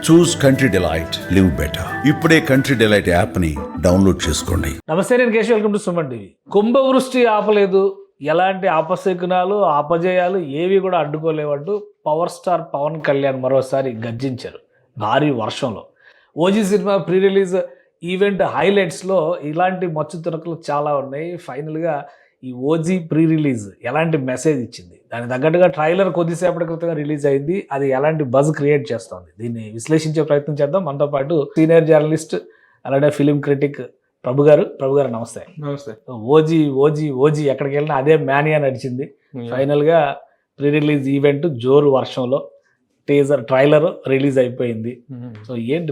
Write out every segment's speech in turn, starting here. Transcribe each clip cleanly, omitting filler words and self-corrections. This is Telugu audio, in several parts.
చూస్ కంట్రీ డిలైట్, లివ్ బెటర్. ఇప్పుడే కంట్రీ డిలైట్ యాప్ ని డౌన్లోడ్ చేసుకోండి. నమస్తే, నేను Keshav. Welcome to Suman TV. కుంభవృష్టి ఆపలేదు, ఎలాంటి ఆపశకునాలు ఆపజయాలు ఏవి కూడా అడ్డుకోలేవంటూ పవర్ స్టార్ పవన్ కళ్యాణ్ మరోసారి గర్జించారు భారీ వర్షంలో. OG cinema pre release event హైలైట్స్లో ఇలాంటి మచ్చు తునకలు చాలా ఉన్నాయి. ఫైనల్గా ఈ ఓజీ ప్రీ రిలీజ్ ఎలాంటి మెసేజ్ ఇచ్చింది, దానికి తగ్గట్టుగా ట్రైలర్ కొద్దిసేపటి క్రితంగా రిలీజ్ అయింది, అది ఎలాంటి బజ్ క్రియేట్ చేస్తుంది, దీన్ని విశ్లేషించే ప్రయత్నం చేద్దాం. మనతో పాటు సీనియర్ జర్నలిస్ట్ అలాగే ఫిలిం క్రిటిక్ ప్రభు గారు నమస్తే. నమస్తే. ఓజీ ఓజీ ఓజీ ఎక్కడికి వెళ్ళినా అదే మేనియా నడిచింది. ఫైనల్గా ప్రీ రిలీజ్ ఈవెంట్ జోరు వర్షంలో ట్రైలర్ రిలీజ్ అయిపోయింది. సో ఏంటి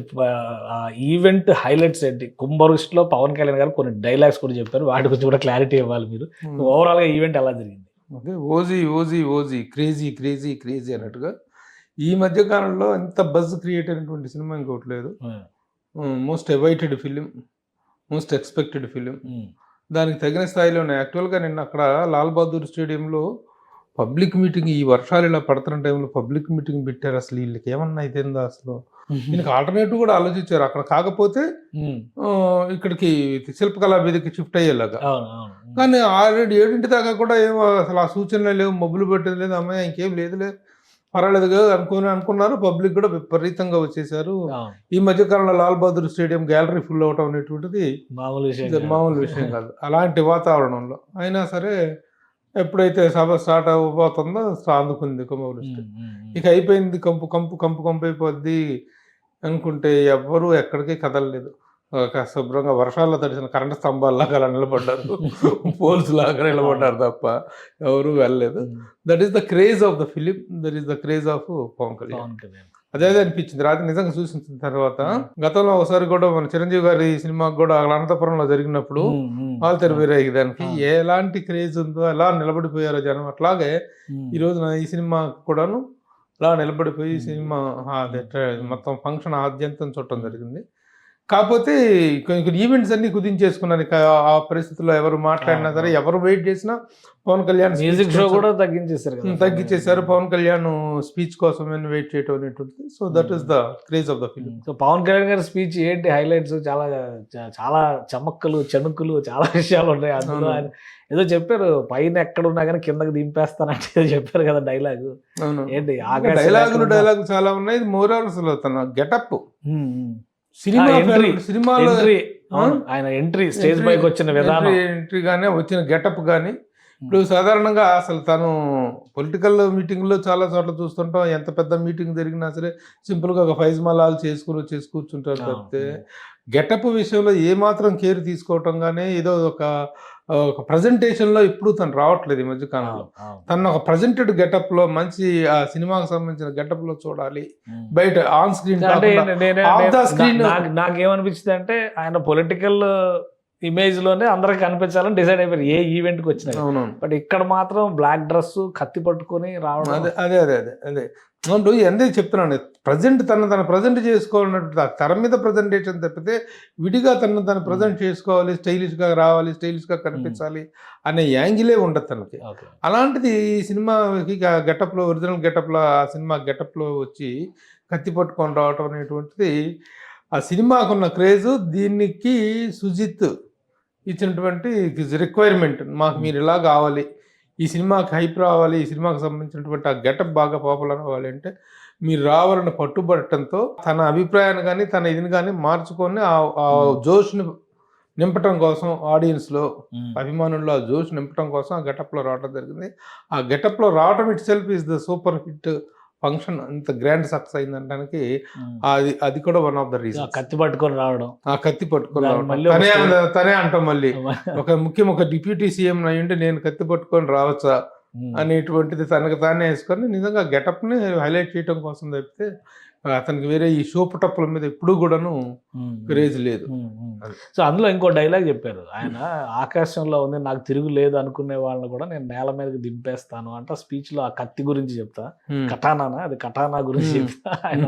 ఆ ఈవెంట్ హైలైట్స్ ఏంటి? కుంభవృష్టిలో పవన్ కళ్యాణ్ గారు కొన్ని డైలాగ్స్ కూడా చెప్పారు, వాటి గురించి కూడా క్లారిటీ ఇవ్వాలి మీరు. ఓవరాల్గా ఈవెంట్ ఎలా జరిగింది? Okay, OG OG OG crazy crazy crazy అన్నట్టుగా ఈ మధ్య కాలంలో ఎంత బజ్ క్రియేట్ అయినటువంటి సినిమా ఇంకోటి లేదు. Most awaited film, most expected film, దానికి తగిన స్థాయిలో ఉన్నాయి. యాక్చువల్గా నిన్న అక్కడ లాల్ బహదూర్ స్టేడియంలో పబ్లిక్ మీటింగ్, ఈ వర్షాలు ఇలా పడుతున్న టైంలో పబ్లిక్ మీటింగ్ పెట్టారు. అసలు వీళ్ళకి ఏమన్నా అయితేందా? అసలు దీనికి ఆల్టర్నేటివ్ కూడా ఆలోచించారు అక్కడ. కాకపోతే ఇక్కడికి శిల్పకళా వేదిక షిఫ్ట్ అయ్యేలాగా. కానీ ఆల్రెడీ 7 దాకా కూడా ఏమో అసలు ఆ సూచనలు లేవు, మబ్బులు పెట్టేది లేదు, అమ్మాయి ఇంకేం లేదులే పర్వాలేదు కదా అనుకున్నారు. పబ్లిక్ కూడా విపరీతంగా వచ్చేసారు. ఈ మధ్య కాలంలో Lal Bahadur stadium gallery full అవటం అనేటువంటిది మామూలు విషయం కాదు. అలాంటి వాతావరణంలో అయినా సరే ఎప్పుడైతే సభ స్టార్ట్ అవ్వబోతుందో అందుకుంది కుంభవృష్టి. ఇక అయిపోయింది, కంపు కంపు కంపు కంపు అయిపోద్ది అనుకుంటే ఎవ్వరూ ఎక్కడికి కదలలేదు. శుభ్రంగా వర్షాల్లో తడిసిన కరెంటు స్తంభాల్లాగా అలా నిలబడ్డారు, పోల్స్ లాగా నిలబడ్డారు తప్ప ఎవరు వెళ్ళలేదు. That is the craze of the film, that is the craze of Pawan Kalyan. అదే అనిపించింది రాత్రి నిజంగా చూసిన తర్వాత. గతంలో ఒకసారి కూడా మన చిరంజీవి గారి సినిమాకి కూడా అనంతపురంలో జరిగినప్పుడు వాళ్ళు తెరవేరాయి దానికి ఎలాంటి క్రేజ్ ఉందో, ఎలా నిలబడిపోయారో జనం, అట్లాగే ఈ రోజున ఈ సినిమా కూడాను అలా నిలబడిపోయి సినిమా మొత్తం ఫంక్షన్ ఆద్యంతం చూడటం జరిగింది. కాకపోతే కొన్ని ఈవెంట్స్ అన్ని కుదించేసుకున్నాను. ఆ పరిస్థితుల్లో ఎవరు మాట్లాడినా సరే, ఎవరు వెయిట్ చేసినా పవన్ కళ్యాణ్ మ్యూజిక్ షో కూడా తగ్గించేశారు. పవన్ కళ్యాణ్ స్పీచ్ కోసం వెయిట్ చేయటం అనేటువంటిది. So that is the craze of the film. So Pawan Kalyan గారి స్పీచ్ ఏంటి హైలైట్స్? చాలా చాలా చమక్కులు చణుకులు చాలా విషయాలు ఉన్నాయి అందులో. ఆయన ఏదో చెప్పారు, పైన ఎక్కడ ఉన్నా కానీ కిందకి దింపేస్తానంటే ఏదో చెప్పారు కదా డైలాగ్. ఏంటి డైలాగులు చాలా ఉన్నాయి. మోరాల్స్ తన గెటప్, సినిమాలో ఆయన ఎంట్రీ, స్టేజ్ పైకి వచ్చిన విధానం, ఎంట్రీ కానీ వచ్చిన గెటప్ కానీ. ఇప్పుడు సాధారణంగా అసలు తను పొలిటికల్ మీటింగ్లో చాలా చోట్ల చూస్తుంటాం, ఎంత పెద్ద మీటింగ్ జరిగినా సరే సింపుల్గా ఒక ఫైజ్మాలాలు చేసి కూర్చుంటారు తప్పితే గెటప్ విషయంలో ఏమాత్రం కేర్ తీసుకోవటం కానీ, ఏదో ఒక ప్రజెంటేషన్లో ఇప్పుడు తను రావట్లేదు ఈ మధ్య కాలంలో. తను ఒక ప్రజెంటెడ్ గెటప్లో మంచి ఆ సినిమాకి సంబంధించిన గెటప్లో చూడాలి. బయట ఆన్ స్క్రీన్ నాకేమనిపించింది అంటే, ఆయన పొలిటికల్ ఇమేజ్ లోనే అందరికి కనిపించాలని డిసైడ్ అయిపోయారు ఏ ఈవెంట్ కి వచ్చినా. బట్ ఇక్కడ మాత్రం బ్లాక్ డ్రెస్, కత్తి పట్టుకొని రావడం. అదే ఎందుకు చెప్తున్నాను, ప్రజెంట్ తన ప్రజెంట్ చేసుకోవాలన్నట్టు తెర మీద ప్రజెంటేషన్ తప్పితే విడిగా తను ప్రజెంట్ చేసుకోవాలి, స్టైలిష్గా రావాలి, స్టైలిష్గా కనిపించాలి అనే యాంగిలే ఉండదు తనకి. అలాంటిది ఈ సినిమాకి గెటప్లో, ఒరిజినల్ గెటప్లో, ఆ సినిమా గెటప్లో వచ్చి కత్తి పట్టుకొని రావటం అనేటువంటిది ఆ సినిమాకున్న క్రేజు. దీనికి సుజిత్ ఇచ్చినటువంటి రిక్వైర్మెంట్, మాకు మీరు ఇలా కావాలి, ఈ సినిమాకి హైప్ రావాలి, ఈ సినిమాకి సంబంధించినటువంటి ఆ గెటప్ బాగా పాపులర్ అవ్వాలి అంటే మీరు రావాలని పట్టుబట్టడంతో తన అభిప్రాయాన్ని కానీ తన ఇదిని కానీ మార్చుకొని ఆ జోష్ని నింపటం కోసం, ఆడియన్స్లో అభిమానుల్లో ఆ జోష్ నింపటం కోసం ఆ గెటప్లో రావడం జరిగింది. ఆ గెటప్లో రావడం it self is the super hit function. అంత గ్రాండ్ సక్సెస్ అయిందంటానికి అది కూడా వన్ ఆఫ్ ద రీజన్. కత్తి పట్టుకొని రావడం, తనే అంటాం మళ్ళీ ఒక డిప్యూటీ సీఎం అయ్యుంటే నేను కత్తి పట్టుకొని రావచ్చా అనేటువంటిది తనకు తానే వేసుకొని నిజంగా గెటప్ని హైలైట్ చేయడం కోసం తప్పితే అతనికి వేరే ఈ షోపు టప్పుల మీద ఎప్పుడు కూడాను క్రేజ్ లేదు. సో అందులో ఇంకో డైలాగ్ చెప్పారు ఆయన, ఆకాశంలో ఉంది నాకు తిరుగు లేదు అనుకునే వాళ్ళని కూడా నేను నేల మీదకి దింపేస్తాను అంట. స్పీచ్ లో ఆ కత్తి గురించి చెప్తా, కటానా గురించి చెప్తా ఆయన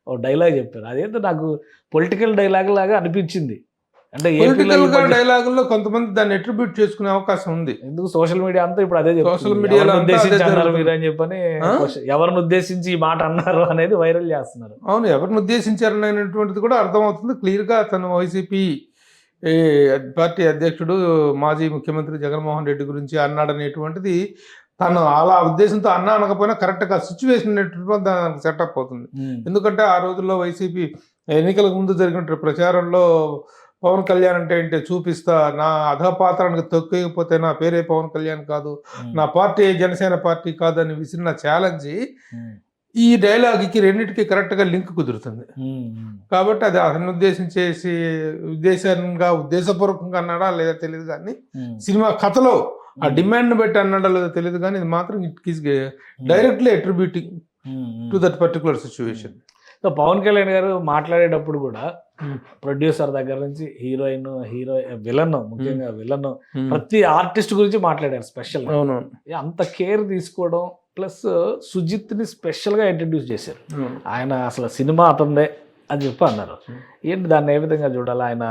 ఓ డైలాగ్ చెప్పారు. అదేంటో నాకు పొలిటికల్ డైలాగ్ లాగా అనిపించింది. అంటే ఏపీలో పొలిటికల్ ఈ గా మధ్య డైలాగుల్లో కొంతమంది దాన్ని అట్రిబ్యూట్ చేసుకునే అవకాశం ఉంది. ఎందుకు సోషల్ మీడియా అంతా ఇప్పుడు అదే చెప్తుంది. సోషల్ మీడియాలో ఎవరిని అంతా ఉద్దేశించి అదే అన్నారు జరుగుతుంది. మీరు అని చెప్పని ఆ? ఎవరిని ఉద్దేశించి ఈ మాట అన్నారు అనేది వైరల్ చేస్తున్నారు. అవును, ఎవరిని ఉద్దేశించారనేటువంటిది కూడా అర్థమవుతుంది క్లియర్ గా. తను వైసీపీ పార్టీ అధ్యక్షుడు మాజీ ముఖ్యమంత్రి జగన్మోహన్ రెడ్డి గురించి అన్నాడనేటువంటిది తను అలా ఉద్దేశంతో అన్నా అనకపోయినా కరెక్ట్గా సిచ్యువేషన్ అనేటువంటి దానికి సెటప్ అవుతుంది. ఎందుకంటే ఆ రోజుల్లో వైసీపీ ఎన్నికలకు ముందు జరిగిన ప్రచారంలో పవన్ కళ్యాణ్ అంటే ఏంటి చూపిస్తా, నా అధపాత్రానికి తొక్కకపోతే నా పేరే పవన్ కళ్యాణ్ కాదు, నా పార్టీ జనసేన పార్టీ కాదు అని విసిరిన ఛాలెంజ్ ఈ డైలాగ్కి రెండింటికి కరెక్ట్గా లింక్ కుదురుతుంది. కాబట్టి అది అతను ఉద్దేశపూర్వకంగా అన్నాడా లేదా తెలియదు, కానీ సినిమా కథలో ఆ డిమాండ్ బట్టి అన్నాడా లేదా తెలియదు, కానీ ఇది మాత్రం it is directly attributing to that particular situation. So Pawan Kalyan గారు మాట్లాడేటప్పుడు కూడా ప్రొడ్యూసర్ దగ్గర నుంచి హీరోయిన్, విలన్, ముఖ్యంగా విలన్, ప్రతి ఆర్టిస్ట్ గురించి మాట్లాడారు స్పెషల్. అవునవును, అంత కేర్ తీసుకోవడం, ప్లస్ సుజిత్ ని స్పెషల్ గా ఇంట్రడ్యూస్ చేశారు. ఆయన అసలు సినిమా అతందే అని చెప్పి అన్నారు. ఏంటి దాన్ని ఏ విధంగా చూడాలి? ఆయన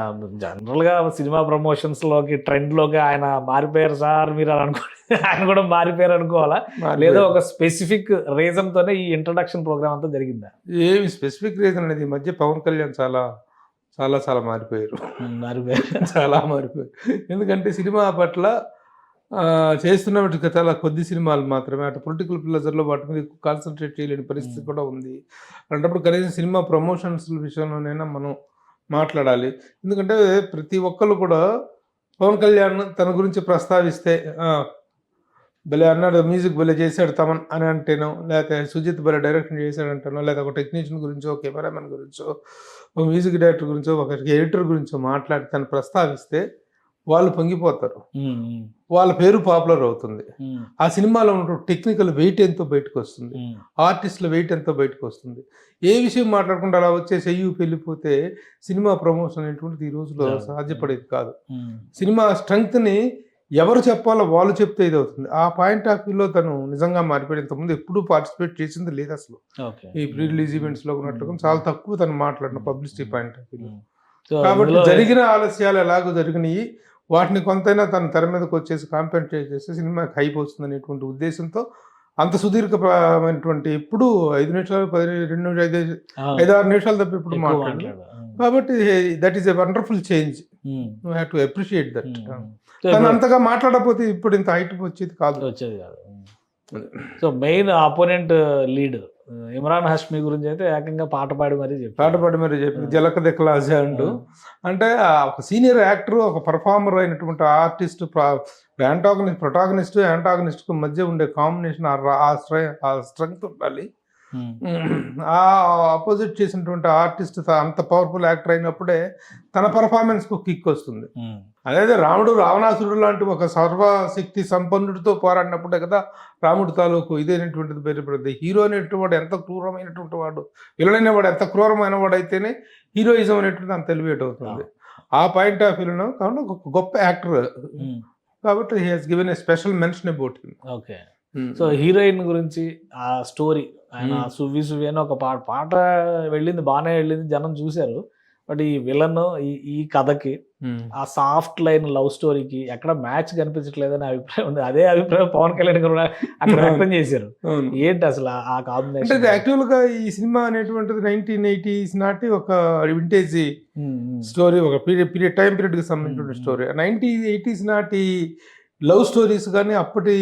జనరల్ గా సినిమా ప్రమోషన్స్ లోకి ట్రెండ్ లోకి ఆయన మారిపోయారు సార్ మీరు అని అనుకోండి, ఆయన కూడా మారిపోయారు అనుకోవాలా, లేదా ఒక స్పెసిఫిక్ రీజన్ తోనే ఈ ఇంట్రడక్షన్ ప్రోగ్రామ్ అంతా జరిగిందా? ఏమి స్పెసిఫిక్ రీజన్ అనేది ఈ మధ్య పవన్ కళ్యాణ్ చాలా చాలా చాలా మారిపోయారు. చాలా మారిపోయారు. ఎందుకంటే సినిమా పట్ల చేస్తున్నట్టు చాలా కొద్ది సినిమాలు మాత్రమే, అటు పొలిటికల్ ప్రెజర్లో వాటి మీద ఎక్కువ కాన్సన్ట్రేట్ చేయలేని పరిస్థితి కూడా ఉంది. అలాంటప్పుడు కనీసం సినిమా ప్రమోషన్స్ విషయంలోనైనా మనం మాట్లాడాలి. ఎందుకంటే ప్రతి ఒక్కళ్ళు కూడా పవన్ కళ్యాణ్ తన గురించి ప్రస్తావిస్తే భలే అన్నాడు, మ్యూజిక్ భలే చేశాడు తమన్ అని అంటేనో, లేకపోతే సుజిత్ భలే డైరెక్షన్ చేశాడంటానో, లేదా ఒక టెక్నీషియన్ గురించో, కెమెరామెన్ గురించో, ఒక మ్యూజిక్ డైరెక్టర్ గురించో, ఒక ఎడిటర్ గురించో మాట్లాడి తను ప్రస్తావిస్తే వాళ్ళు పొంగిపోతారు, వాళ్ళ పేరు పాపులర్ అవుతుంది. ఆ సినిమాలో ఉన్న టెక్నికల్ వెయిట్ ఎంతో బయటకు వస్తుంది, ఆర్టిస్టుల వెయిట్ ఎంతో బయటకు వస్తుంది. ఏ విషయం మాట్లాడకుండా అలా వచ్చేసి అయ్యూ వెళ్ళిపోతే సినిమా ప్రమోషన్ అనేటువంటిది ఈ రోజులో సాధ్యపడేది కాదు. సినిమా స్ట్రెంగ్త్ని ఎవరు చెప్పాలో వాళ్ళు చెప్తే ఇది అవుతుంది. ఆ పాయింట్ ఆఫ్ వ్యూలో తను నిజంగా మారిపోయి ఇంతకుముందు ఎప్పుడూ పార్టిసిపేట్ చేసింది లేదు అసలు. ఈ ప్రీ రిలీజ్ ఈవెంట్స్లో ఉన్నట్లుగా చాలా తక్కువ తను మాట్లాడిన పబ్లిసిటీ పాయింట్ ఆఫ్ వ్యూలో. కాబట్టి జరిగిన ఆలస్యాలు ఎలాగో జరిగినాయి, వాటిని కొంతైనా తను తెర మీదకి వచ్చేసి కాంపెన్సేట్ చేస్తే సినిమాకి హైప్ వస్తుంది అనేటువంటి ఉద్దేశంతో అంత సుదీర్ఘమైనటువంటి ఎప్పుడు 5 నిమిషాలు 5-6 నిమిషాలు తప్ప ఎప్పుడు మాట్లాడలేదు. కాబట్టి that is a wonderful change, you have to appreciate that. తను అంతగా మాట్లాడకపోతే ఇప్పుడు ఇంత హైట్ వచ్చేది కాదు. So main opponent lead Imran Hashmi గురించి అయితే ఏకంగా పాట పాడి మరీ చెప్పి జలక దిక్కలాజ అంటూ, అంటే ఒక సీనియర్ యాక్టర్, ఒక పర్ఫార్మర్ అయినటువంటి ఆర్టిస్ట్, ప్రొటాగనిస్ట్ యాంటాగనిస్ట్ మధ్య ఉండే కాంబినేషన్, ఆ స్ట్రెంగ్త్ ఉండాలి. ఆ ఆపోజిట్ చేసినటువంటి ఆర్టిస్ట్ అంత పవర్ఫుల్ యాక్టర్ అయినప్పుడే తన పర్ఫార్మెన్స్ కు కిక్ వస్తుంది. అదే రాముడు రావణాసురుడు లాంటి ఒక సర్వశక్తి సంపన్నుడితో పోరాడినప్పుడే కదా రాముడు తాలూకు ఇదైనటువంటిది బయటపడింది. హీరో అనేటువంటి వాడు ఎంత క్రూరమైనటువంటి వాడు, విలన్ వాడు ఎంత క్రూరమైన వాడు అయితేనే హీరోయిజం అనేటువంటిది అంత ఎలివేట్ అవుతుంది. ఆ పాయింట్ ఆఫ్ వ్యూలో కాబట్టి ఒక గొప్ప యాక్టర్, కాబట్టి he has given a special mention about him. Okay. So heroine గురించి ఆ స్టోరీ, ఆయన సువ్వి అని ఒక పాట వెళ్ళింది, బాగానే వెళ్ళింది, జనం చూశారు. బట్ ఈ విలన్ ఈ కథకి ఆ సాఫ్ట్ లైన్ లవ్ స్టోరీకి ఎక్కడ మ్యాచ్ కనిపించట్లేదని అభిప్రాయం ఉంది. అదే అభిప్రాయం పవన్ కళ్యాణ్ గారు అక్కడ వ్యక్తం చేశారు. ఏంటి అసలు ఆ కాంబినేషన్? అంటే యాక్చువల్ గా ఈ సినిమా అనేటువంటిది 1980s నాటి ఒక వింటేజ్ స్టోరీ, ఒక టైం పీరియడ్ కి సంబంధించిన స్టోరీ. 1980s నాటి లవ్ స్టోరీస్ కానీ, అప్పటి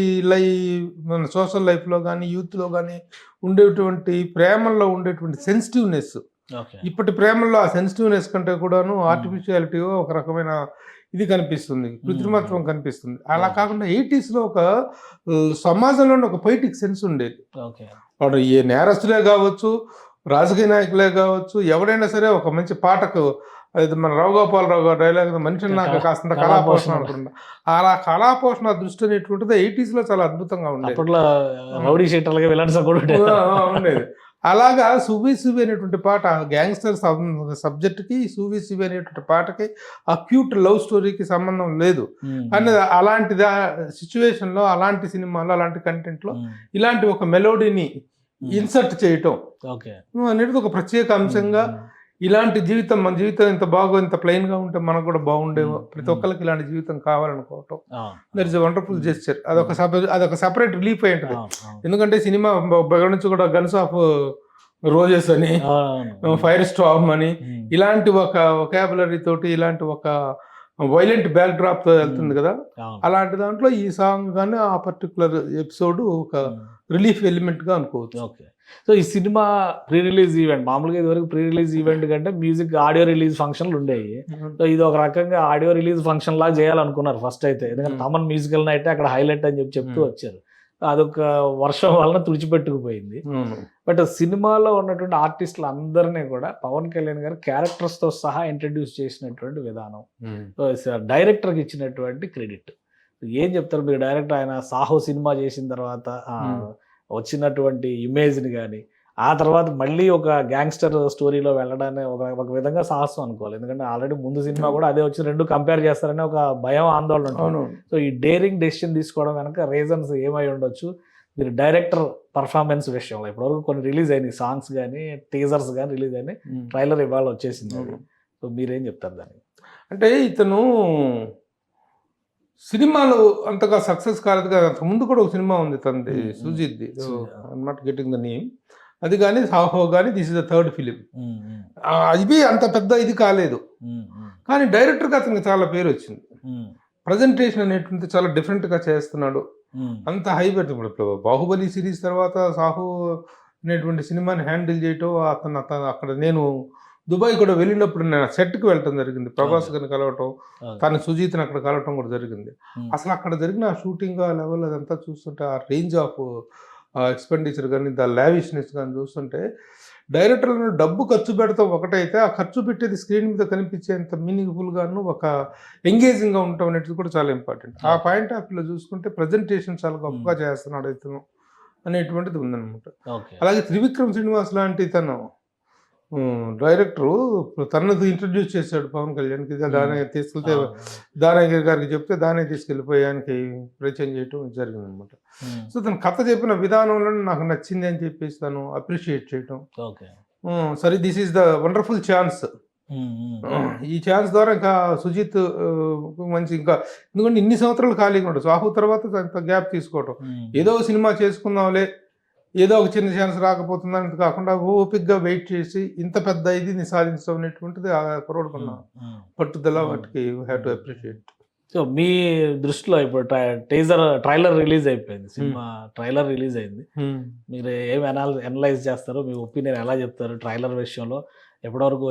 మన సోషల్ లైఫ్లో కానీ, యూత్లో కానీ ఉండేటువంటి ప్రేమల్లో ఉండేటువంటి సెన్సిటివ్నెస్, ఇప్పటి ప్రేమల్లో ఆ సెన్సిటివ్నెస్ కంటే కూడాను ఆర్టిఫిషియాలిటీ ఒక రకమైన ఇది కనిపిస్తుంది, కృత్రిమత్వం కనిపిస్తుంది. అలా కాకుండా 80s లో ఒక సమాజంలో ఒక పొయిటిక్ సెన్స్ ఉండేది. వాడు ఏ నేరస్తులే కావచ్చు, రాజకీయ నాయకులే కావచ్చు, ఎవరైనా సరే ఒక మంచి పాటకు, అది మన రావుగోపాలరావు గారు డైలాగ్, మనిషిని నాకు కాస్త కళాపోషణ అనుకుంటా, అలా కళాపోషణ దృష్టి అనేటువంటిది 80s లో చాలా అద్భుతంగా ఉండేది. ఉండేది. అలాగా సువ్వి అనేటువంటి పాట గ్యాంగ్స్టర్ సబ్జెక్ట్కి, సువ్వి అనేటువంటి పాటకి, ఆ క్యూట్ లవ్ స్టోరీకి సంబంధం లేదు అనేది. అలాంటి సిచ్యువేషన్లో, అలాంటి సినిమాలో, అలాంటి కంటెంట్లో ఇలాంటి ఒక మెలోడీని ఇన్సర్ట్ చేయటం అనేది ఒక ప్రత్యేక అంశంగా ఇలాంటి జీవితం, మన జీవితం ఇంత ఇంత ప్లెయిన్ గా ఉంటే మనకు కూడా బాగుండేవో, ప్రతి ఒక్కరికి ఇలాంటి జీవితం కావాలనుకోవటం, దట్ ఇస్ వండర్ఫుల్ జెస్చర్. అదొక సపరేట్ రిలీఫ్ అయి ఉంటుంది. ఎందుకంటే సినిమా బయట నుంచి కూడా గన్స్ ఆఫ్ రోజెస్ అని, ఫైర్ స్టార్మ్ అని, ఇలాంటి ఒక వొకాబులరీ తోటి, ఇలాంటి ఒక వైలెంట్ బ్యాక్ డ్రాప్ తో వెళ్తుంది కదా, అలాంటి దాంట్లో ఈ సాంగ్ కానీ ఆ పర్టికులర్ ఎపిసోడ్ ఒక రిలీఫ్ ఎలిమెంట్ గా అనుకోవచ్చు. ఓకే. సో ఈ సినిమా ప్రీ రిలీజ్ ఈవెంట్, మామూలుగా ఇదివరకు ప్రీ రిలీజ్ ఈవెంట్ కంటే మ్యూజిక్ ఆడియో రిలీజ్ ఫంక్షన్లు ఉండేవి. సో ఇది ఒక రకంగా ఆడియో రిలీజ్ ఫంక్షన్ లాగా చేయాలనుకున్నారు ఫస్ట్ అయితే, ఎందుకంటే తమన్ మ్యూజికల్ నైట్ అక్కడ హైలైట్ అని చెప్తూ వచ్చారు. అదొక వర్షం వలన తుడిచిపెట్టుకుపోయింది. బట్ సినిమాలో ఉన్నటువంటి ఆర్టిస్టులు అందరినీ కూడా పవన్ కళ్యాణ్ గారు క్యారెక్టర్స్ తో సహా ఇంట్రడ్యూస్ చేసినటువంటి విధానం, డైరెక్టర్కి ఇచ్చినటువంటి క్రెడిట్ ఏం చెప్తారు మీరు? డైరెక్టర్ ఆయన సాహో సినిమా చేసిన తర్వాత వచ్చినటువంటి ఇమేజ్ని కానీ, ఆ తర్వాత మళ్ళీ ఒక గ్యాంగ్స్టర్ స్టోరీలో వెళ్ళడాన్ని ఒక విధంగా సాహసం అనుకోవాలి. ఎందుకంటే ఆల్రెడీ ముందు సినిమా కూడా అదే వచ్చి రెండు కంపేర్ చేస్తారనే ఒక భయం, ఆందోళన ఉంటుంది. సో ఈ డేరింగ్ డెసిషన్ తీసుకోవడం వెనక రీజన్స్ ఏమై ఉండొచ్చు? మీరు డైరెక్టర్ పర్ఫార్మెన్స్ విషయంలో ఇప్పటివరకు కొన్ని రిలీజ్ అయినాయి, సాంగ్స్ కానీ టీజర్స్ కానీ రిలీజ్ అయినాయి, ట్రైలర్ ఇవాళ వచ్చేసింది. సో మీరేం చెప్తారు దానికి? అంటే ఇతను సినిమాలు అంతగా సక్సెస్ కాలేదు కదా. ముందు కూడా ఒక సినిమా ఉంది తనది, సుజిత్ది, I'm not getting the name, అది కానీ సాహో కానీ this is the third film. ఇది అంత పెద్ద ఇది కాలేదు, కానీ డైరెక్టర్గా అతనికి చాలా పేరు వచ్చింది. ప్రజెంటేషన్ అనేటువంటి చాలా డిఫరెంట్గా చేస్తున్నాడు, అంత హై పెడుతుంది. ఇప్పుడు బాహుబలి సిరీస్ తర్వాత సాహో అనేటువంటి సినిమాని హ్యాండిల్ చేయటం, అతను అక్కడ నేను దుబాయ్ కూడా వెళ్ళినప్పుడు నేను సెట్కి వెళ్ళటం జరిగింది, ప్రభాస్ గారిని కలవటం, తన సుజీత్ని అక్కడ కలవటం కూడా జరిగింది. అసలు అక్కడ జరిగిన ఆ షూటింగ్ ఆ లెవెల్ అదంతా చూస్తుంటే, ఆ రేంజ్ ఆఫ్ ఎక్స్పెండిచర్ కానీ, ద లావిష్నెస్ కానీ చూస్తుంటే, డైరెక్టర్లను డబ్బు ఖర్చు పెడతాం ఒకటైతే, ఆ ఖర్చు పెట్టేది స్క్రీన్ మీద కనిపించేంత మీనింగ్ఫుల్గాను ఒక ఎంగేజింగ్గా ఉండటం అనేది కూడా చాలా ఇంపార్టెంట్. ఆ పాయింట్ ఆఫ్ వ్యూలో చూసుకుంటే ప్రజెంటేషన్ చాలా గొప్పగా చేస్తున్నాడు ఇతను అనేటువంటిది ఉందన్నమాట. అలాగే త్రివిక్రమ్ శ్రీనివాస్ లాంటి తను డైరెక్టరు తనది ఇంట్రడ్యూస్ చేశాడు పవన్ కళ్యాణ్కి. దాని తీసుకెళ్తే దానయ్య గారికి చెప్తే దానే తీసుకెళ్ళిపోయి ఆయనకి పరిచయం చేయటం జరిగింది అనమాట. సో తను కథ చెప్పిన విధానంలో నాకు నచ్చింది అని చెప్పేసి తను అప్రిషియేట్ చేయటం, సరే this is the wonderful chance, ఈ ఛాన్స్ ద్వారా ఇంకా సుజిత్ మంచి, ఇంకా ఎందుకంటే ఇన్ని సంవత్సరాలు ఖాళీగా ఉండదు, సాహు తర్వాత గ్యాప్ తీసుకోవటం, ఏదో సినిమా చేసుకుందాంలే, ఏదో ఒక చిన్న ఛాన్స్ రాకపోతుందని కాకుండా ఓపిక్గా వెయిట్ చేసి ఇంత పెద్ద ఇది సాధించడం అనేటువంటిది ఆ కుర్రోడుకున్న పట్టుదల, వాటికి హ్యావ్ టు అప్రిషియేట్. సో మీ దృష్టిలో ఇప్పుడు ట్రైలర్ రిలీజ్ అయిపోయింది, సినిమా ట్రైలర్ రిలీజ్ అయింది, మీరు ఏమి అనలైజ్ చేస్తారు? మీ ఒపీనియన్ ఎలా చెప్తారు ట్రైలర్ విషయంలో? ఎప్పటివరకు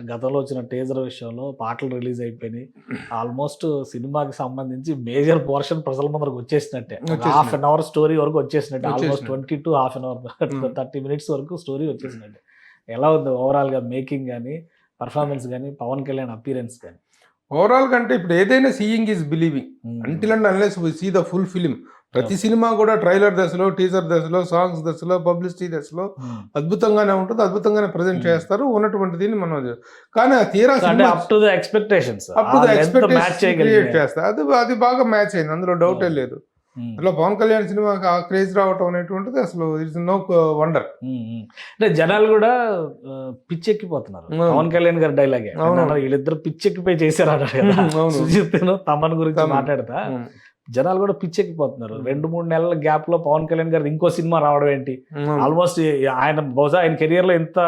గతంలో వచ్చిన టీజర్ విషయంలో పాటలు రిలీజ్ అయిపోయినాయి, ఆల్మోస్ట్ సినిమాకి సంబంధించి మేజర్ పోర్షన్ ప్రజల ముందరకు వచ్చేసినట్టే, హాఫ్ అన్ అవర్ స్టోరీ వరకు వచ్చేసినట్టే, almost 20 to half an hour 30 minutes వరకు స్టోరీ వచ్చేసినట్టే. ఎలా ఉంది ఓవరాల్గా మేకింగ్ కానీ, పర్ఫార్మెన్స్ కానీ, పవన్ కళ్యాణ్ అపీరెన్స్ కానీ? ఓవరాల్ కంటే ఇప్పుడు ఏదైనా seeing is believing, until and unless we see the full film. ప్రతి సినిమా కూడా ట్రైలర్ దశలో, టీజర్ దశలో, సాంగ్స్ దశలో, పబ్లిసిటీ దశలో అద్భుతంగానే ఉంటుంది, అద్భుతంగానే ప్రజెంట్ చేస్తారు ఉన్నటువంటి దీన్ని మనం. కానీ తీరా ఎక్స్పెక్టేషన్స్ క్రియేట్ చేస్తారు, అది బాగా మ్యాచ్ అయింది, అందులో డౌటే లేదు. అట్లా పవన్ కళ్యాణ్ సినిమాకి ఆ క్రేజ్ రావటం అనేటువంటిది అసలు ఇట్స్ నో వండర్. అంటే జనాలు కూడా పిచ్చెక్కిపోతున్నారు పవన్ కళ్యాణ్ గారి డైలాగే, వీళ్ళిద్దరు పిచ్చెక్కిపోయి చేశారు అన్నాడు సుజిత్ తమన్ గురించి మాట్లాడతా. జనాలు కూడా పిచ్చెక్కిపోతున్నారు. 2-3 నెలల గ్యాప్ లో పవన్ కళ్యాణ్ గారు ఇంకో సినిమా రావడం ఏంటి, ఆల్మోస్ట్ ఆయన బహుశా ఆయన కెరియర్ లో ఇంత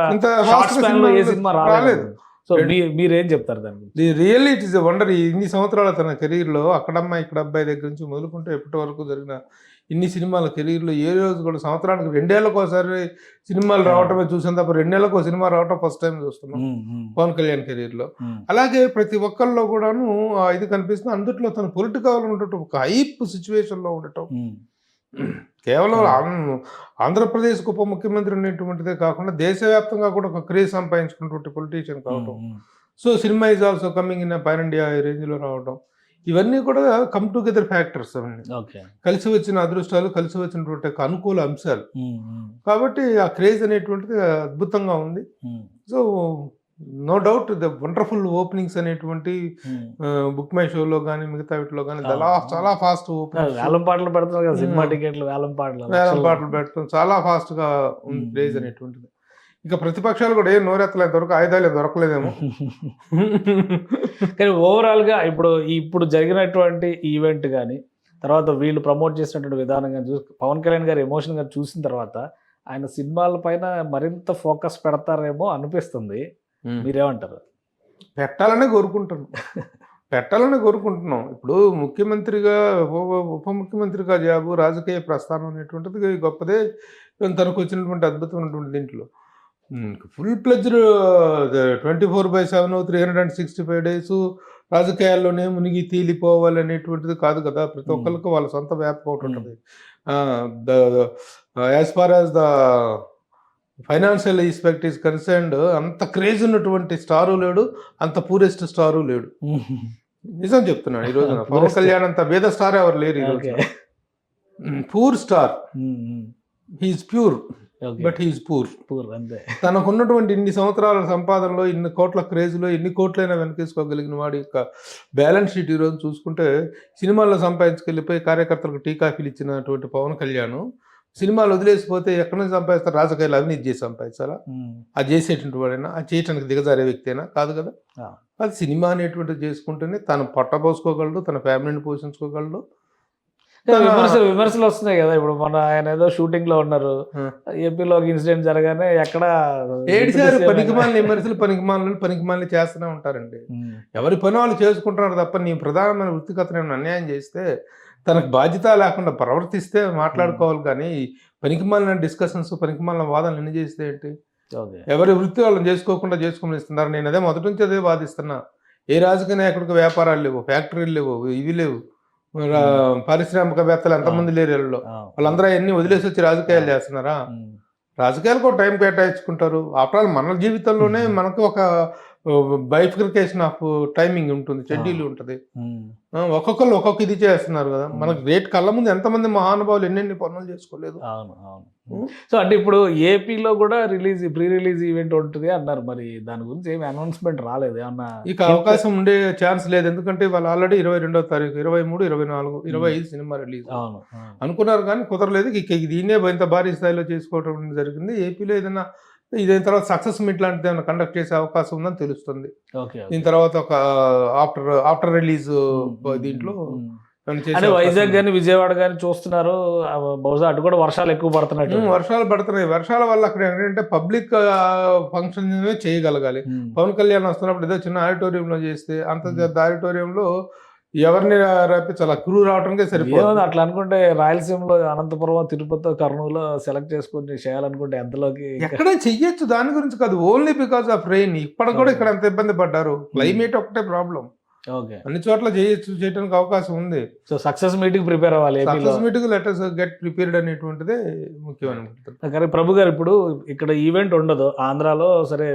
షార్ట్ స్పాన్ లో ఏ సినిమా రాలేదు. సో మీరేం చెప్తారు దాన్ని? Really it is a wonder. ఇన్ని సంవత్సరాల తన కెరీర్లో అక్కడమ్మాయి ఇక్కడ అబ్బాయి దగ్గర నుంచి మొదలుకుంటే ఇప్పటి వరకు జరిగిన ఇన్ని సినిమాల కెరీర్లో ఏ రోజు కూడా సంవత్సరానికి 2 ఏళ్ళకోసారి సినిమాలు రావటమే చూసాం తప్ప 2 నెలలకు సినిమా రావటం ఫస్ట్ టైం చూస్తున్నాం పవన్ కళ్యాణ్ కెరీర్లో. అలాగే ప్రతి ఒక్కరిలో కూడాను ఇది కనిపిస్తుంది. అందుట్లో తన పొలిటికల్ ఉండటం, ఒక హైప్ సిచ్యువేషన్లో ఉండటం, కేవలం ఆంధ్రప్రదేశ్ ఉప ముఖ్యమంత్రి అనేటువంటిదే కాకుండా దేశవ్యాప్తంగా కూడా ఒక క్రేజ్ సంపాదించుకున్నటువంటి పొలిటీషియన్ కావటం. So cinema is also coming in pan India రేంజ్లో రావడం, ఇవన్నీ కూడా కమ్ టుగెదర్ ఫ్యాక్టర్స్ అవన్నీ, కలిసి వచ్చిన అదృష్టాలు, కలిసి వచ్చినటువంటి అనుకూల అంశాలు. కాబట్టి ఆ క్రేజ్ అనేటువంటిది అద్భుతంగా ఉంది. So no doubt the wonderful openings అనేటువంటి బుక్ మై షోలో కానీ మిగతా వీటిలో కానీ చాలా ఫాస్ట్ వేలం పాటలు పెడతారు కదా, సినిమా టికెట్లు వేలం పాటలు పెడతాం, చాలా ఫాస్ట్ గా ఉంది క్రేజ్ అనేటువంటిది. ఇక ప్రతిపక్షాలు కూడా ఏం నోరెత్తలేదు దొరక ఆయుధాలు దొరకలేదేమో. కానీ ఓవరాల్గా ఇప్పుడు జరిగినటువంటి ఈవెంట్ కానీ తర్వాత వీళ్ళు ప్రమోట్ చేసినటువంటి విధానం కానీ చూసి పవన్ కళ్యాణ్ గారి ఎమోషన్ గారు చూసిన తర్వాత ఆయన సినిమాల పైన మరింత ఫోకస్ పెడతారేమో అనిపిస్తుంది. మీరేమంటారు? పెట్టాలనే కోరుకుంటున్నాం. ఇప్పుడు ముఖ్యమంత్రిగా ఉప ముఖ్యమంత్రిగా జాబు రాజకీయ ప్రస్థానం అనేటువంటిది గొప్పదే. తనకు వచ్చినటువంటి అద్భుతమైనటువంటి దీంట్లో ఫుల్ ప్లెజ్డ్ 24/7 365 డేస్ రాజకీయాల్లోనే మునిగి తేలిపోవాలి అనేటువంటిది కాదు కదా. ప్రతి ఒక్కరికి వాళ్ళ సొంత వ్యాపకం ఒకటి ఉంటుంది. As far as the financial aspect is concerned అంత క్రేజ్ ఉన్నటువంటి స్టారు లేడు, అంత పూరెస్ట్ స్టారు లేడు. నిజం చెప్తున్నాను. ఈ రోజున పవన్ కళ్యాణ్ అంత భేద స్టార్ ఎవరు లేరు ఈ రోజు. Poor star, he's pure but he's poor. తనకున్నటువంటి ఇన్ని సంవత్సరాల సంపాదనలో, ఇన్ని కోట్ల క్రేజ్లో, ఎన్ని కోట్లైనా వెనకేసుకోగలిగిన వాడి యొక్క బ్యాలెన్స్ షీట్ ఈరోజు చూసుకుంటే సినిమాల్లో సంపాదించుకెళ్ళిపోయి కార్యకర్తలకు టీ కాఫీలు ఇచ్చినటువంటి పవన్ కళ్యాణ్ సినిమాలు వదిలేసిపోతే ఎక్కడి నుంచి సంపాదిస్తారు? రాజకీయాలు అవినీతి చేసి సంపాదించాలా? అది చేసేటువంటి వాడైనా, అది చేయడానికి దిగజారే వ్యక్తి అయినా కాదు కదా. అది సినిమా అనేటువంటిది చేసుకుంటేనే తను పొట్టపోసుకోగలడు, తన ఫ్యామిలీని పోషించుకోగలడు. విమర్శలు వస్తున్నాయి కదా. ఇప్పుడు మన ఆయన ఏదో షూటింగ్ లో ఉన్నారు, ఏపీలో ఇన్సిడెంట్ జరగానే ఎక్కడ ఏడ్చారు. పనికిమాలని చేస్తూనే ఉంటారండి. ఎవరి పని వాళ్ళు చేసుకుంటున్నారు తప్ప నీ ప్రధానమైన వృత్తిగతను అన్యాయం చేస్తే, తనకు బాధ్యత లేకుండా ప్రవర్తిస్తే మాట్లాడుకోవాలి. కానీ పనికిమాలిన డిస్కషన్స్, పనికిమాలిన వాదనలు ఎన్ని చేస్తే ఏంటి? ఎవరి వృత్తి వాళ్ళని చేసుకోమని ఇస్తున్నారు. నేను అదే మొదటి నుంచి అదే వాదిస్తున్నా. ఏ రాజకీయ నాయకుడికి వ్యాపారాలు లేవు, ఫ్యాక్టరీలు లేవు, ఇవి లేవు, పారిశ్రామికవేత్తలు ఎంతమంది లేరు వీళ్ళలో. వాళ్ళందరూ అన్ని వదిలేసి వచ్చి రాజకీయాలు చేస్తున్నారా? రాజకీయాలకు ఒక టైం కేటాయించుకుంటారు. ఆఫ్టర్ ఆల్ మన జీవితంలోనే మనకు ఒక బైఫికేషన్ ఆఫ్ టైమింగ్ ఉంటుంది, షెడ్యూల్ ఉంటుంది. ఒక్కొక్కరు ఒక్కొక్క ఇది చేస్తున్నారు కదా. మనకు రేట్ కళ్ళ ముందు ఎంతమంది మహానుభావులు ఎన్నెన్ని పనులు చేసుకోలేదు. సో అంటే ఇప్పుడు ఏపీలో కూడా ప్రీ రిలీజ్ ఈవెంట్ ఉంటుంది అన్నారు. మరి దాని గురించి ఏమి అనౌన్స్మెంట్ రాలేదు ఏమన్నా? ఇక అవకాశం ఉండే ఛాన్స్ లేదు. ఎందుకంటే వాళ్ళు ఆల్రెడీ 22వ తారీఖు 23, 24, 25 సినిమా రిలీజ్ అనుకున్నారు కానీ కుదరలేదు. ఇక దీన్నే ఇంత భారీ స్థాయిలో చేసుకోవడం జరిగింది. ఏపీలో ఏదైనా ఇదైన తర్వాత సక్సెస్ మీట్ లాంటిది ఏమైనా కండక్ట్ చేసే అవకాశం ఉందని తెలుస్తుంది. దీని తర్వాత ఒక ఆఫ్టర్ రిలీజ్ దీంట్లో వైజాగ్ కానీ విజయవాడ కానీ చూస్తున్నారు. బహుశా అటు కూడా వర్షాలు ఎక్కువ పడుతున్నాయి. వర్షాల వల్ల అక్కడ ఏంటంటే పబ్లిక్ ఫంక్షన్ చేయగలగాలి. పవన్ కళ్యాణ్ వస్తున్నప్పుడు ఏదో చిన్న ఆడిటోరియంలో చేస్తే, అంత పెద్ద ఆడిటోరియంలో ఎవరిని రప్పించాలి? క్రూ రావడానికి సరిపోతుంది. అట్లా అనుకుంటే రాయలసీమలో అనంతపురం, తిరుపతి, కర్నూలు సెలెక్ట్ చేసుకుని చేయాలనుకుంటే ఎంతలోకి ఎక్కడ చెయ్యొచ్చు. దాని గురించి కాదు, ఓన్లీ బికాస్ ఆఫ్ రెయిన్. ఇప్పటికి కూడా ఇక్కడ ఎంత ఇబ్బంది పడ్డారు. క్లైమేట్ ఒకటే ప్రాబ్లం. అన్ని చోట్ల చేయడానికి అవకాశం ఉంది. సో సక్సెస్ మీటింగ్ ప్రిపేర్ అవ్వాలి. Success meeting let us get prepared అనేటువంటిదే ముఖ్యమైన. కానీ ప్రభు గారు ఇప్పుడు ఇక్కడ ఈవెంట్ ఉండదు ఆంధ్రాలో, సరే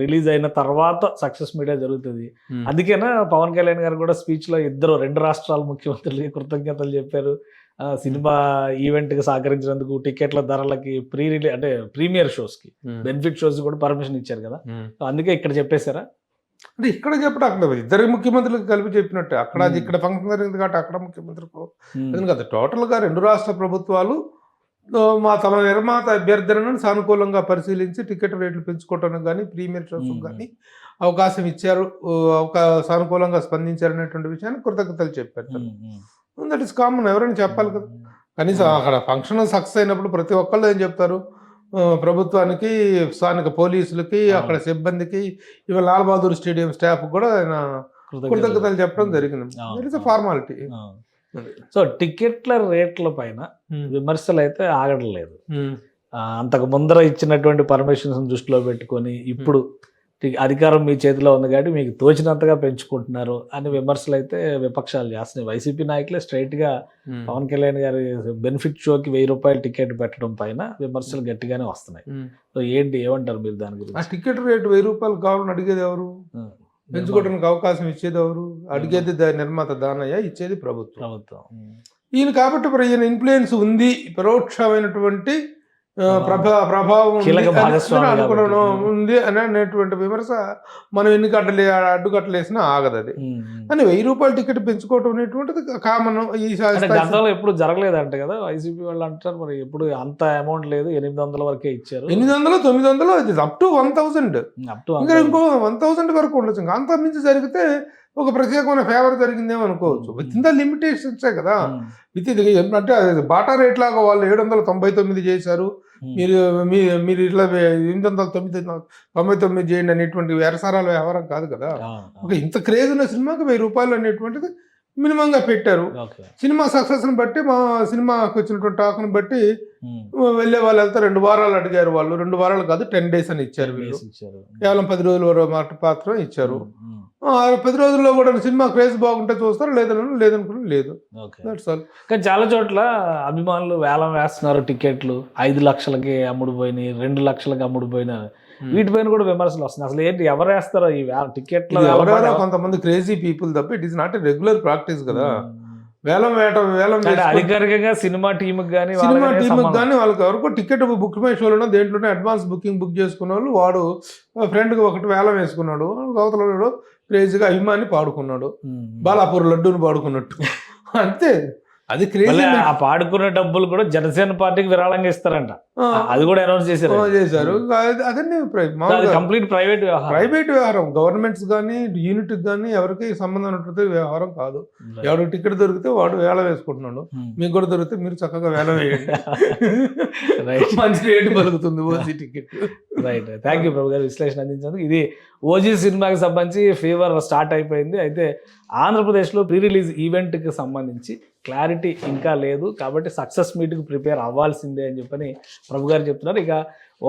రిలీజ్ అయిన తర్వాత సక్సెస్ మీడియా జరుగుతుంది. అందుకేనా పవన్ కళ్యాణ్ గారు కూడా స్పీచ్ లో 2 రాష్ట్రాల ముఖ్యమంత్రులకి కృతజ్ఞతలు చెప్పారు. సినిమా ఈవెంట్ కి సహకరించినందుకు, టికెట్ల ధరలకి, ప్రీమియర్ షోస్ కి, బెనిఫిట్ షోస్ కూడా పర్మిషన్ ఇచ్చారు కదా. అందుకే ఇక్కడ చెప్పేశారా? అంటే ఇక్కడ చెప్పడం అక్కడ ఇద్దరు ముఖ్యమంత్రులకు కలిపి చెప్పినట్టు. అక్కడ అది ఇక్కడ ఫంక్షన్ జరిగింది కాబట్టి అక్కడ ముఖ్యమంత్రికి అది కదా. టోటల్గా 2 రాష్ట్ర ప్రభుత్వాలు తమ నిర్మాత అభ్యర్థనను సానుకూలంగా పరిశీలించి టికెట్ రేట్లు పెంచుకోవటానికి కానీ, ప్రీమియర్ షోస్ కానీ అవకాశం ఇచ్చారు, సానుకూలంగా స్పందించారు అనేటువంటి విషయాన్ని కృతజ్ఞతలు చెప్పారు. That is common. ఎవరైనా చెప్పాలి కదా. కనీసం అక్కడ ఫంక్షన్ సక్సెస్ అయినప్పుడు ప్రతి ఒక్కళ్ళు ఏం చెప్తారు? ప్రభుత్వానికి, స్థానిక పోలీసులకి, అక్కడ సిబ్బందికి, ఇవాళ లాల్ బహదూర్ స్టేడియం స్టాఫ్ కూడా ఆయన కృతజ్ఞతలు చెప్పడం జరిగింది. It is formality. సో టికెట్ల రేట్ల పైన విమర్శలు అయితే ఆగడం లేదు. అంతకు ముందర ఇచ్చినటువంటి పర్మిషన్స్ దృష్టిలో పెట్టుకొని ఇప్పుడు అధికారం మీ చేతిలో ఉంది కాబట్టి మీకు తోచినంతగా పెంచుకుంటున్నారు అని విమర్శలు అయితే విపక్షాలు చేస్తున్నాయి. వైసీపీ నాయకులే స్ట్రైట్ గా పవన్ కళ్యాణ్ గారి బెనిఫిట్ షోకి 1000 రూపాయలు టికెట్ పెట్టడం పైన విమర్శలు గట్టిగానే వస్తున్నాయి. సో ఏమంటారు మీరు దాని గురించి? ఆ టికెట్ రేటు 1000 రూపాయలు కావాలని అడిగేది ఎవరు? పెంచుకోవడానికి అవకాశం ఇచ్చేది ఎవరు? అడిగేది నిర్మాత దానయ్య, ఇచ్చేది ప్రభుత్వం. ఈయన కాబట్టి ఈయన ఇన్ఫ్లుయెన్స్ ఉంది, పరోక్షమైనటువంటి ప్రభావం కీలక ఉంది అని భాగస్వామి అనుకున్నాను కాబట్టి. ఉంది అని అనేటువంటి విమర్శ మనం ఎన్ని అడ్డుకట్టలు వేసినా ఆగదు అది. అని 1000 రూపాయల టికెట్ పెంచుకోవటం అనేటువంటిది కామన్. ఈ అంటే గతంలో ఎప్పుడు జరగలేదంట కదా వైసీపీ వాళ్ళు అంటారు, మరి ఎప్పుడు అంత అమౌంట్ లేదు, 800 వరకే ఇచ్చారు. 800, 900 అప్ టు 1000. అప్ టు ఇంకా ఇంకో 1000 వరకు ఉండొచ్చు. ఇంకా అంత మించి జరిగితే ఒక ప్రత్యేకమైన ఫేవర్ జరిగిందేమో అనుకోవచ్చు. విత్ ఇన్ ద లిమిటేషన్సే కదా. విత్ అంటే బాటా రేట్ లాగా వాళ్ళు 799 చేశారు, మీరు ఇట్లా 899 చేయండి అనేటువంటి వ్యవసారాల వ్యవహారం కాదు కదా. ఒక ఇంత క్రేజ్ ఉన్న సినిమాకి 1000 రూపాయలు అనేటువంటిది మినిమంగా పెట్టారు. సినిమా సక్సెస్ని బట్టి, మా సినిమాకి వచ్చినటువంటి టాక్ని బట్టి వెళ్ళే వాళ్ళు వెళ్తే 2 వారాలు అడిగారు వాళ్ళు. 2 వారాలు కాదు 10 days అని ఇచ్చారు వీళ్ళు. కేవలం 10 రోజుల మాత్రం ఇచ్చారు. 10 రోజుల్లో కూడా సినిమా క్రేజ్ బాగుంటే చూస్తారు, లేదనుకుని లేదు. కానీ చాలా చోట్ల అభిమానులు వేలం వేస్తున్నారు టికెట్లు, 5 లక్షలకి అమ్ముడు పోయినాయి, 2 లక్షలకి అమ్ముడు పోయినాయి. వీటిపైన కూడా విమర్శలు వస్తున్నాయి. అసలు ఏంటి, ఎవరు వేస్తారో ఈ టికెట్లు? ఎవరైనా కొంతమంది క్రేజీ పీపుల్ తప్ప it is not a regular practice కదా. వేలం అధికారికంగా సినిమా టీమ్ కానీ వాళ్ళకి ఎవరికో టికెట్ బుక్ మై షోలో దేంట్లోనే అడ్వాన్స్ బుక్ చేసుకున్న వాళ్ళు, వాడు ఫ్రెండ్కి ఒకటి వేలం వేసుకున్నాడు, అవతల క్రేజీగా అభిమాని పాడుకున్నాడు, బాలాపూర్ లడ్డూని పాడుకున్నట్టు అంతే. అది క్రేజీ. ఆ పాడుకున్న డబ్బులు కూడా జనసేన పార్టీకి విరాళంగా ఇస్తారంట, అది కూడా అనౌన్స్ చేశారు. అదన్నీ కంప్లీట్ ప్రైవేట్ వ్యవహారం. గవర్నమెంట్స్ కానీ యూనిట్ కానీ ఎవరికి సంబంధం ఉన్నట్టు వ్యవహారం కాదు. ఎవరికి టికెట్ దొరికితే వాడు వేలం వేసుకుంటున్నాడు. మీకు కూడా దొరికితే మీరు చక్కగా వేలం వేయండి, మంచి రేటు పలుకుతుంది OG ticket. Right, thank you Prabhu గారు విశ్లేషణ అందించినందుకు. ఇది ఓజీ సినిమాకి సంబంధించి ఫీవర్ స్టార్ట్ అయిపోయింది. అయితే ఆంధ్రప్రదేశ్లో ప్రీ రిలీజ్ ఈవెంట్కి సంబంధించి క్లారిటీ ఇంకా లేదు, కాబట్టి సక్సెస్ మీట్కి ప్రిపేర్ అవ్వాల్సిందే అని చెప్పని ప్రభు గారు చెప్తున్నారు. ఇక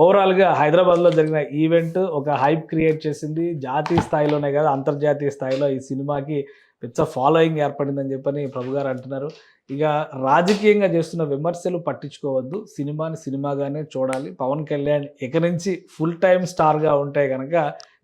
ఓవరాల్గా హైదరాబాద్లో జరిగిన ఈవెంట్ ఒక హైప్ క్రియేట్ చేసింది. జాతీయ స్థాయిలోనే కాదు, అంతర్జాతీయ స్థాయిలో ఈ సినిమాకి పెద్ద ఫాలోయింగ్ ఏర్పడిందని చెప్పని ప్రభు గారు అంటున్నారు. ఇక రాజకీయంగా చేస్తున్న విమర్శలు పట్టించుకోవద్దు, సినిమాని సినిమాగానే చూడాలి. పవన్ కళ్యాణ్ ఇక నుంచి ఫుల్ టైమ్ స్టార్గా ఉంటే కనుక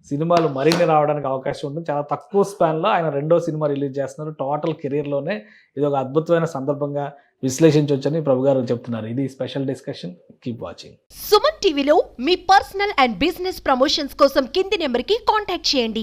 సినిమాలు మరిన్ని రావడానికి అవకాశం ఉంటుంది. చాలా తక్కువ స్పాన్లో ఆయన 2వ సినిమా రిలీజ్ చేస్తున్నారు. టోటల్ కెరీర్లోనే ఇది ఒక అద్భుతమైన సందర్భంగా విశ్లేషించవచ్చని ప్రభు గారు చెప్తున్నారు. ఇది special discussion. Keep watching. Suman టీవీలో మీ పర్సనల్ అండ్ బిజినెస్ ప్రమోషన్స్ కోసం కింది నెంబర్కి కాంటాక్ట్ చేయండి.